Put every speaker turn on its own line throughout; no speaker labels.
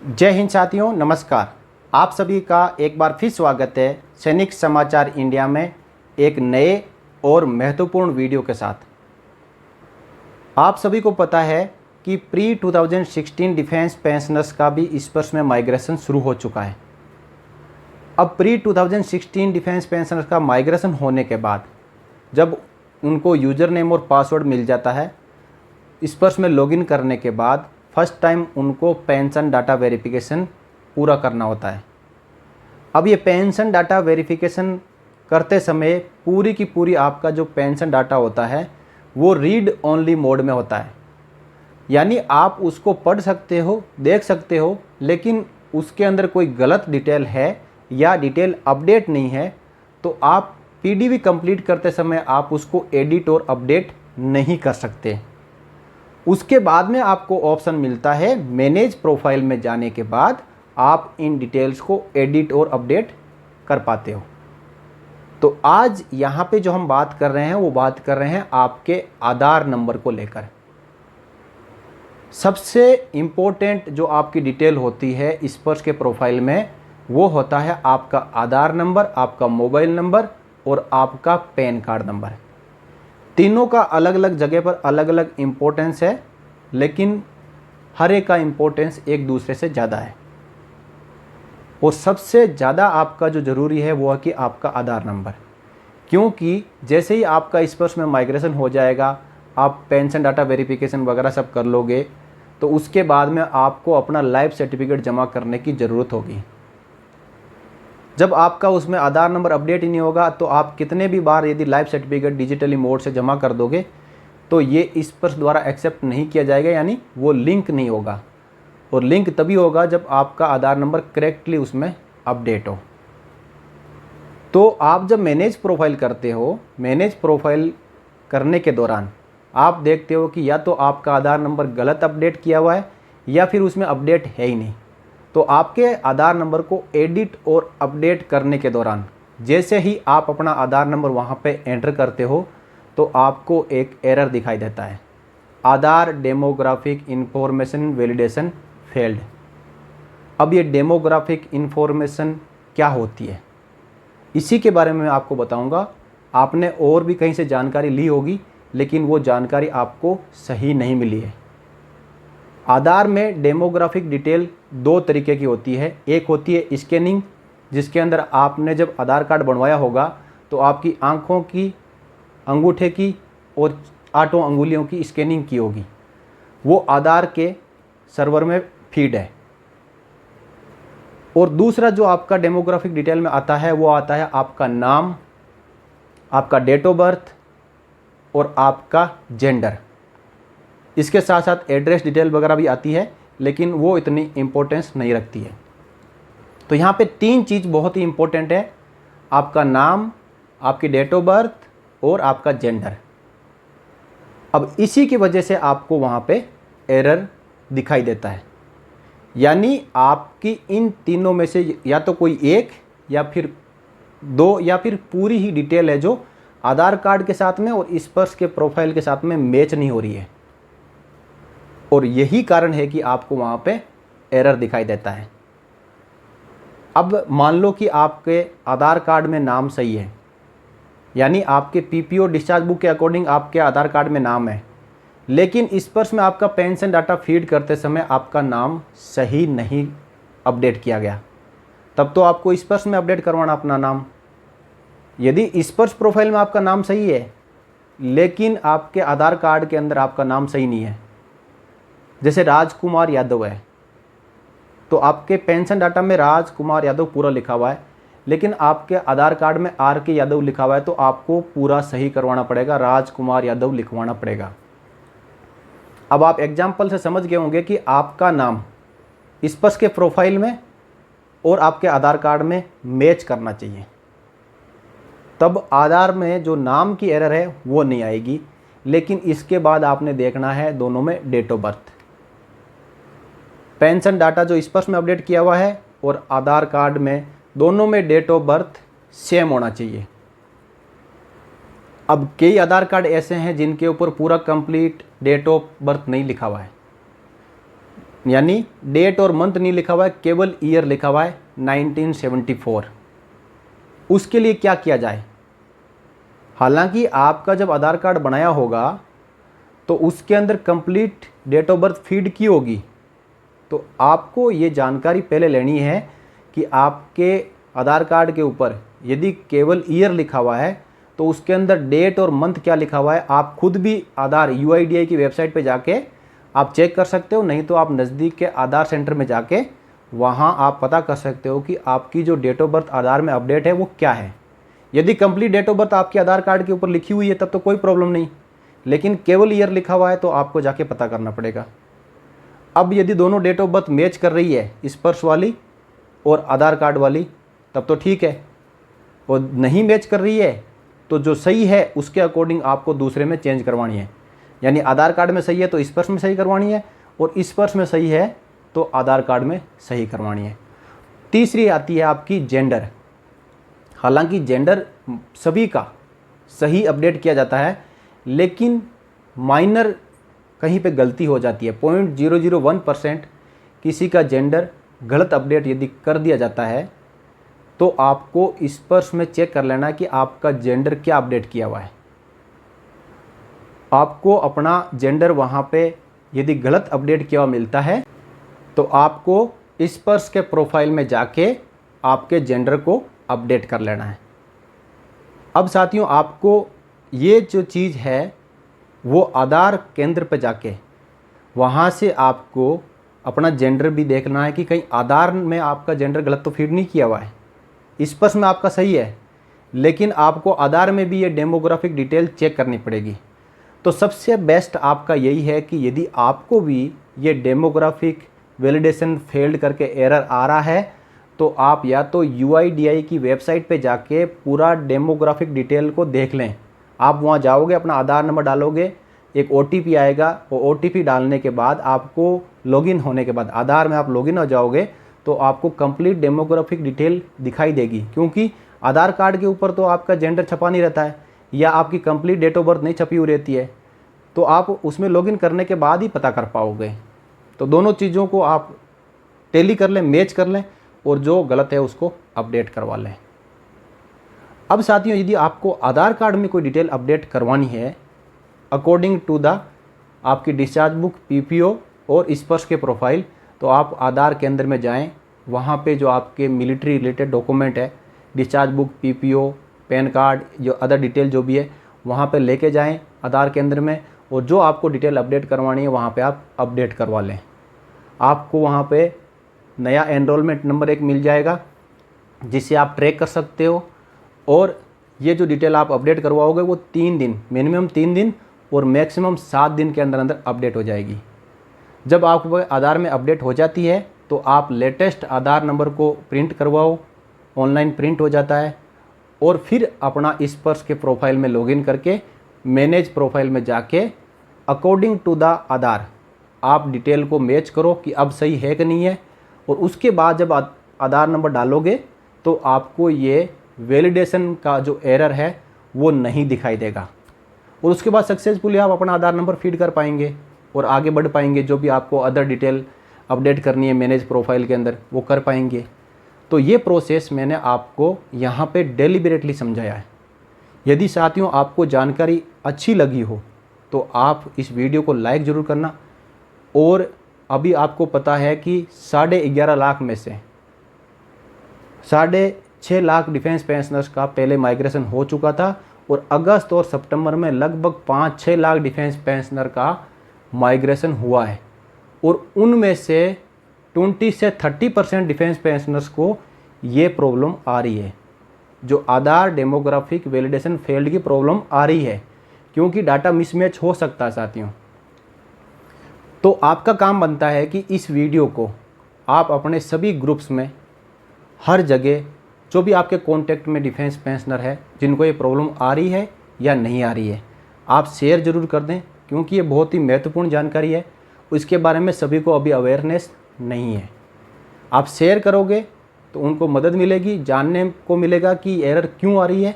जय हिंद साथियों, नमस्कार। आप सभी का एक बार फिर स्वागत है सैनिक समाचार इंडिया में एक नए और महत्वपूर्ण वीडियो के साथ। आप सभी को पता है कि प्री 2016 डिफेंस पेंशनर्स का भी इस वर्ष में माइग्रेशन शुरू हो चुका है। अब प्री 2016 डिफेंस पेंशनर्स का माइग्रेशन होने के बाद जब उनको यूज़र नेम और पासवर्ड मिल जाता है, इस वर्ष में लॉगिन करने के बाद फर्स्ट टाइम उनको पेंशन डाटा वेरिफिकेशन पूरा करना होता है। अब ये पेंशन डाटा वेरिफिकेशन करते समय पूरी की पूरी आपका जो पेंशन डाटा होता है वो रीड ओनली मोड में होता है, यानी आप उसको पढ़ सकते हो, देख सकते हो, लेकिन उसके अंदर कोई गलत डिटेल है या डिटेल अपडेट नहीं है तो आप पीडीवी कंप्लीट करते समय आप उसको एडिट और अपडेट नहीं कर सकते। उसके बाद में आपको ऑप्शन मिलता है मैनेज प्रोफाइल में जाने के बाद आप इन डिटेल्स को एडिट और अपडेट कर पाते हो। तो आज यहाँ पे जो हम बात कर रहे हैं वो बात कर रहे हैं आपके आधार नंबर को लेकर। सबसे इम्पोर्टेंट जो आपकी डिटेल होती है इस पर्स के प्रोफाइल में वो होता है आपका आधार नंबर, आपका मोबाइल नंबर और आपका पैन कार्ड नंबर। तीनों का अलग अलग जगह पर अलग अलग इम्पोर्टेंस है, लेकिन हर एक का इम्पोर्टेंस एक दूसरे से ज़्यादा है। और सबसे ज़्यादा आपका जो ज़रूरी है वो है कि आपका आधार नंबर, क्योंकि जैसे ही आपका इस वर्ष में माइग्रेशन हो जाएगा, आप पेंशन डाटा वेरिफिकेशन वगैरह सब कर लोगे, तो उसके बाद में आपको अपना लाइफ सर्टिफिकेट जमा करने की ज़रूरत होगी। जब आपका उसमें आधार नंबर अपडेट ही नहीं होगा तो आप कितने भी बार यदि लाइफ सर्टिफिकेट डिजिटली मोड से जमा कर दोगे तो ये इस पर्स द्वारा एक्सेप्ट नहीं किया जाएगा, यानी वो लिंक नहीं होगा। और लिंक तभी होगा जब आपका आधार नंबर करेक्टली उसमें अपडेट हो। तो आप जब मैनेज प्रोफाइल करते हो, मैनेज प्रोफाइल करने के दौरान आप देखते हो कि या तो आपका आधार नंबर गलत अपडेट किया हुआ है या फिर उसमें अपडेट है ही नहीं। तो आपके आधार नंबर को एडिट और अपडेट करने के दौरान जैसे ही आप अपना आधार नंबर वहाँ पे एंटर करते हो तो आपको एक एरर दिखाई देता है, आधार डेमोग्राफिक इंफॉर्मेशन वैलिडेशन फेल्ड। अब ये डेमोग्राफिक इंफॉर्मेशन क्या होती है इसी के बारे में मैं आपको बताऊंगा। आपने और भी कहीं से जानकारी ली होगी, लेकिन वो जानकारी आपको सही नहीं मिली है। आधार में डेमोग्राफिक डिटेल दो तरीके की होती है। एक होती है स्कैनिंग, जिसके अंदर आपने जब आधार कार्ड बनवाया होगा तो आपकी आँखों की, अंगूठे की और 8 अंगुलियों की स्कैनिंग की होगी, वो आधार के सर्वर में फीड है। और दूसरा जो आपका डेमोग्राफिक डिटेल में आता है वो आता है आपका नाम, आपका डेट ऑफ बर्थ और आपका जेंडर। इसके साथ साथ एड्रेस डिटेल वगैरह भी आती है, लेकिन वो इतनी इम्पोर्टेंस नहीं रखती है। तो यहाँ पे 3 चीज़ बहुत ही इम्पोर्टेंट है, आपका नाम, आपकी डेट ऑफ बर्थ और आपका जेंडर। अब इसी की वजह से आपको वहाँ पे एरर दिखाई देता है, यानी आपकी इन तीनों में से या तो कोई एक या फिर 2 या फिर पूरी ही डिटेल है जो आधार कार्ड के साथ में और इस पर्स के प्रोफाइल के साथ में मैच नहीं हो रही है। और यही कारण है कि आपको वहाँ पे एरर दिखाई देता है। अब मान लो कि आपके आधार कार्ड में नाम सही है, यानी आपके पीपीओ डिस्चार्ज बुक के अकॉर्डिंग आपके आधार कार्ड में नाम है, लेकिन इस पर्स में आपका पेंशन डाटा फीड करते समय आपका नाम सही नहीं अपडेट किया गया, तब तो आपको इस पर्स में अपडेट करवाना अपना नाम। यदि इस पर्स प्रोफाइल में आपका नाम सही है लेकिन आपके आधार कार्ड के अंदर आपका नाम सही नहीं है, जैसे राजकुमार यादव है, तो आपके पेंशन डाटा में राजकुमार यादव पूरा लिखा हुआ है, लेकिन आपके आधार कार्ड में आर के यादव लिखा हुआ है, तो आपको पूरा सही करवाना पड़ेगा, राजकुमार यादव लिखवाना पड़ेगा। अब आप एग्जाम्पल से समझ गए होंगे कि आपका नाम इस पर्स के प्रोफाइल में और आपके आधार कार्ड में मैच करना चाहिए, तब आधार में जो नाम की एरर है वो नहीं आएगी। लेकिन इसके बाद आपने देखना है दोनों में date of birth, pension data जो इस पर्स में अपडेट किया हुआ है और आधार कार्ड में, दोनों में डेट ऑफ बर्थ सेम होना चाहिए। अब कई आधार कार्ड ऐसे हैं जिनके ऊपर पूरा कंप्लीट डेट ऑफ बर्थ नहीं लिखा हुआ है, यानी डेट और मंथ नहीं लिखा हुआ है, केवल ईयर लिखा हुआ है 1974। उसके लिए क्या किया जाए? हालांकि आपका जब आधार कार्ड बनाया होगा तो उसके अंदर complete date of birth feed की होगी, तो आपको ये जानकारी पहले लेनी है कि आपके आधार कार्ड के ऊपर यदि केवल ईयर लिखा हुआ है तो उसके अंदर डेट और मंथ क्या लिखा हुआ है। आप खुद भी आधार UIDAI की वेबसाइट पे जाके आप चेक कर सकते हो, नहीं तो आप नज़दीक के आधार सेंटर में जाके वहाँ आप पता कर सकते हो कि आपकी जो डेट ऑफ बर्थ आधार में अपडेट है वो क्या है। यदि कंप्लीट डेट ऑफ बर्थ आपके आधार कार्ड के ऊपर लिखी हुई है तब तो कोई प्रॉब्लम नहीं, लेकिन केवल ईयर लिखा हुआ है तो आपको जाके पता करना पड़ेगा। अब यदि दोनों डेट ऑफ बर्थ मैच कर रही है, स्पर्श वाली और आधार कार्ड वाली, तब तो ठीक है, और नहीं मैच कर रही है तो जो सही है उसके अकॉर्डिंग आपको दूसरे में चेंज करवानी है। यानी आधार कार्ड में सही है तो स्पर्श में सही करवानी है, और स्पर्श में सही है तो आधार कार्ड में सही करवानी है। तीसरी आती है आपकी जेंडर। हालांकि जेंडर सभी का सही अपडेट किया जाता है, लेकिन माइनर कहीं पे गलती हो जाती है। 0.001% किसी का जेंडर गलत अपडेट यदि कर दिया जाता है तो आपको स्पर्श में चेक कर लेना कि आपका जेंडर क्या अपडेट किया हुआ है। आपको अपना जेंडर वहाँ पे यदि गलत अपडेट किया हुआ मिलता है तो आपको स्पर्श के प्रोफाइल में जाके आपके जेंडर को अपडेट कर लेना है। अब साथियों, आपको ये जो चीज़ है वो आधार केंद्र पर जाके वहाँ से आपको अपना जेंडर भी देखना है कि कहीं आधार में आपका जेंडर गलत तो फीड नहीं किया हुआ है। स्पर्श में आपका सही है, लेकिन आपको आधार में भी ये डेमोग्राफिक डिटेल चेक करनी पड़ेगी। तो सबसे बेस्ट आपका यही है कि यदि आपको भी ये डेमोग्राफिक वैलिडेशन फेल्ड करके एरर आ रहा है तो आप या तो UIDAI की वेबसाइट पे जाके पूरा डेमोग्राफिक डिटेल को देख लें। आप वहाँ जाओगे, अपना आधार नंबर डालोगे, एक OTP आएगा, वो OTP डालने के बाद आपको लॉगिन होने के बाद आधार में आप लॉगिन हो जाओगे तो आपको कंप्लीट डेमोग्राफिक डिटेल दिखाई देगी। क्योंकि आधार कार्ड के ऊपर तो आपका जेंडर छपा नहीं रहता है या आपकी कंप्लीट डेट ऑफ बर्थ नहीं छपी हुई रहती है, तो आप उसमें लॉगिन करने के बाद ही पता कर पाओगे। तो दोनों चीज़ों को आप टैली कर लें, मैच कर लें, और जो गलत है उसको अपडेट करवा लें। अब साथियों, यदि आपको आधार कार्ड में कोई डिटेल अपडेट करवानी है अकॉर्डिंग टू द आपकी डिस्चार्ज बुक, PPO और स्पर्श के प्रोफाइल, तो आप आधार केंद्र में जाएं। वहाँ पे जो आपके मिलिट्री रिलेटेड डॉक्यूमेंट है, discharge book, PPO, pan card, जो अदर डिटेल जो भी है, वहाँ पे लेके जाएं आधार केंद्र में, और जो आपको डिटेल अपडेट करवानी है वहाँ पे आप अपडेट करवा लें। आपको वहाँ पे नया एनरोलमेंट नंबर एक मिल जाएगा जिससे आप ट्रैक कर सकते हो, और ये जो डिटेल आप अपडेट करवाओगे वो 3 दिन, मिनिमम 3 दिन और मैक्सिमम 7 दिन के अंदर अंदर अपडेट हो जाएगी। जब आपको आधार में अपडेट हो जाती है तो आप लेटेस्ट आधार नंबर को प्रिंट करवाओ, ऑनलाइन प्रिंट हो जाता है, और फिर अपना स्पर्श के प्रोफाइल में लॉगिन करके मैनेज प्रोफाइल में जाके अकॉर्डिंग टू द आधार आप डिटेल को मैच करो कि अब सही है कि नहीं है, और उसके बाद जब आधार नंबर डालोगे तो आपको ये वैलिडेशन का जो एरर है वो नहीं दिखाई देगा, और उसके बाद सक्सेसफुली आप अपना आधार नंबर फीड कर पाएंगे और आगे बढ़ पाएंगे। जो भी आपको अदर डिटेल अपडेट करनी है मैनेज प्रोफाइल के अंदर वो कर पाएंगे। तो ये प्रोसेस मैंने आपको यहाँ पे डेलिबरेटली समझाया है। यदि साथियों आपको जानकारी अच्छी लगी हो तो आप इस वीडियो को लाइक ज़रूर करना, और अभी आपको पता है कि 11.5 लाख में से 6.5 लाख डिफेंस पेंशनर्स का पहले माइग्रेशन हो चुका था, और अगस्त और सितंबर में लगभग 5-6 लाख डिफेंस पेंशनर का माइग्रेशन हुआ है, और उनमें से 20 से 30% डिफेंस पेंशनर्स को ये प्रॉब्लम आ रही है, जो आधार डेमोग्राफिक वैलिडेशन फेल्ड की प्रॉब्लम आ रही है, क्योंकि डाटा मिसमैच हो सकता है साथियों। तो आपका काम बनता है कि इस वीडियो को आप अपने सभी ग्रुप्स में, हर जगह, जो भी आपके कॉन्टेक्ट में डिफेंस पेंशनर है जिनको ये प्रॉब्लम आ रही है या नहीं आ रही है, आप शेयर ज़रूर कर दें, क्योंकि ये बहुत ही महत्वपूर्ण जानकारी है। इसके बारे में सभी को अभी अवेयरनेस नहीं है। आप शेयर करोगे तो उनको मदद मिलेगी, जानने को मिलेगा कि एरर क्यों आ रही है,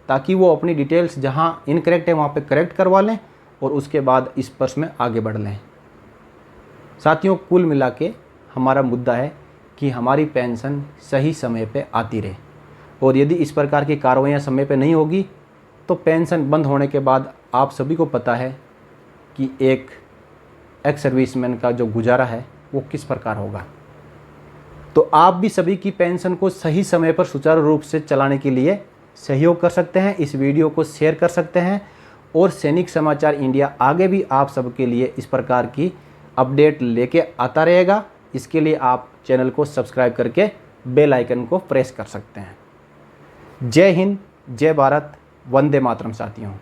ताकि वो अपनी डिटेल्स जहाँ इनकरेक्ट है वहाँ पे करेक्ट करवा लें और उसके बाद इस पर्स में आगे बढ़ लें। साथियों, कुल मिला के हमारा मुद्दा है कि हमारी पेंशन सही समय पे आती रहे, और यदि इस प्रकार की कार्रवाइयाँ समय पे नहीं होगी तो पेंशन बंद होने के बाद आप सभी को पता है कि एक एक्स सर्विसमैन का जो गुजारा है वो किस प्रकार होगा। तो आप भी सभी की पेंशन को सही समय पर सुचारू रूप से चलाने के लिए सहयोग कर सकते हैं, इस वीडियो को शेयर कर सकते हैं, और सैनिक समाचार इंडिया आगे भी आप सबके लिए इस प्रकार की अपडेट लेके आता रहेगा। इसके लिए आप चैनल को सब्सक्राइब करके बेल आइकन को प्रेस कर सकते हैं। जय हिंद, जय भारत, वंदे मातरम साथियों।